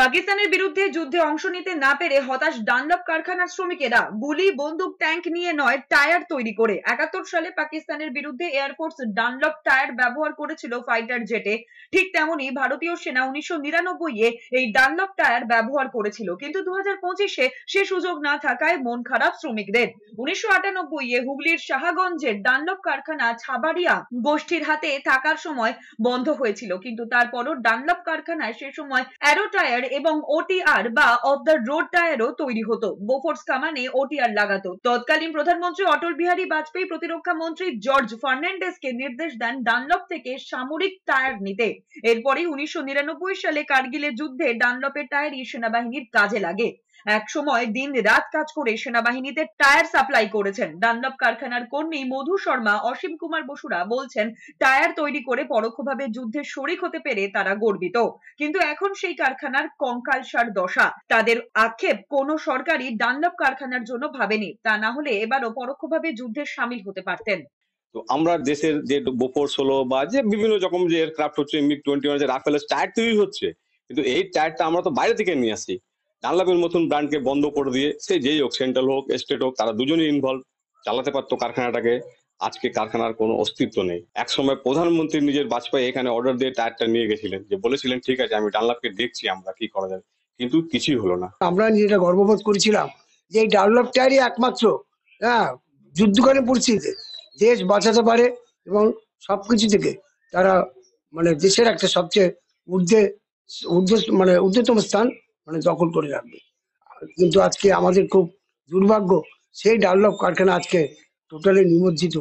পাকিস্তানের বিরুদ্ধে যুদ্ধে অংশ নিতে না পেরে হতাশ ডানলপ কারখানার শ্রমিকেরা গুলি বন্দুক ট্যাঙ্ক নিয়ে নয় টায়ার তৈরি করে ৭১ সালে পাকিস্তানের বিরুদ্ধে এয়ারফোর্স ডানলপ টায়ার ব্যবহার করেছিল ফাইটার জেটে। ঠিক তেমনি ভারতীয় সেনা ১৯৯৯-এ এই ডানলপ টায়ার ব্যবহার করেছিল, কিন্তু ২০২৫-এ সে সুযোগ না থাকায় মন খারাপ শ্রমিকদের। ১৯৯৮-এ হুগলির সাহাগঞ্জের ডানলপ কারখানা ছাবাড়িয়া গোষ্ঠীর হাতে থাকার সময় বন্ধ হয়েছিল, কিন্তু তারপরও ডানলপ কারখানায় সে সময় অ্যারো টায়ার এবং ওটিআর বা অফ দ্য রোড টায়ারও তৈরি হতো। বোফোর্স কামানে ওটিআর লাগাতো। তৎকালীন প্রধানমন্ত্রী অটল বিহারী বাজপেয়ী প্রতিরক্ষা মন্ত্রী জর্জ ফার্নান্ডেজকে নির্দেশ দেন ডানলপ থেকে সামরিক টায়ার নিতে। এরপরে ১৯৯৯ সালে কার্গিলের যুদ্ধে ডানলপের টায়ারই সেনাবাহিনীর কাজে লাগে। এক সময় দিন রাত কাজ করে সেনাবাহিনীতে টায়ার সাপ্লাই করেছেন। ডানলপ কারখানার কর্মী মধু শর্মা, অসীম কুমার বসুরা বলছেন, টায়ার তৈরি করে পরোক্ষভাবে যুদ্ধে শরিক হতে পেরে তারা গর্বিত। কিন্তু এখন সেই কারখানার কঙ্কালসার দশা। তাদের আক্ষেপ, কোন সরকারই ডানলপ কারখানার জন্য ভাবেনি, তা না হলে এবারও পরোক্ষভাবে যুদ্ধে সামিল হতে পারতেন। তো আমরা দেশের যে বোফোর্স হলো বা যে বিভিন্ন রকম যে এয়ারক্রাফট হচ্ছে, MiG-21 যে রাফেলের টায়ার তৈরি হচ্ছে, কিন্তু এই টায়ারটা আমরা তো বাইরে থেকে নিয়ে আসি। ডানলপের মতন ব্র্যান্ডকে বন্ধ করে দিয়ে সে যেই হোক, সেন্ট্রাল হোক, স্টেট হোক, তারা দুজনেই ইনভলভ, চালাতে পারতো কারখানাটাকে। আজকে কারখানার কোনো অস্তিত্ব নেই। একসময় প্রধানমন্ত্রী নিজের বাজপেয়ী এখানে অর্ডার দিয়ে টায়ারটা নিয়ে গেছিলেন, যে বলেছিলেন ঠিক আছে আমি ডানলপকে দেখছি আমরা কি করা যাবে, কিন্তু কিছুই হলো না। আমরা নিজেরা গর্ববোধ করেছিলাম যে এই ডানলপ টায়ারই একমাত্র যুদ্ধকালীন পরিস্থিতিতে দেশ বাঁচাতে পারে এবং সবকিছু থেকে তারা দেশের একটা সবচেয়ে ঊর্ধ্বতম স্থান দখল করে রাখবে। কিন্তু আজকে আমাদের খুব দুর্ভাগ্য, সেই ডানলপ কারখানা আজকে টোটালি নিমজ্জিত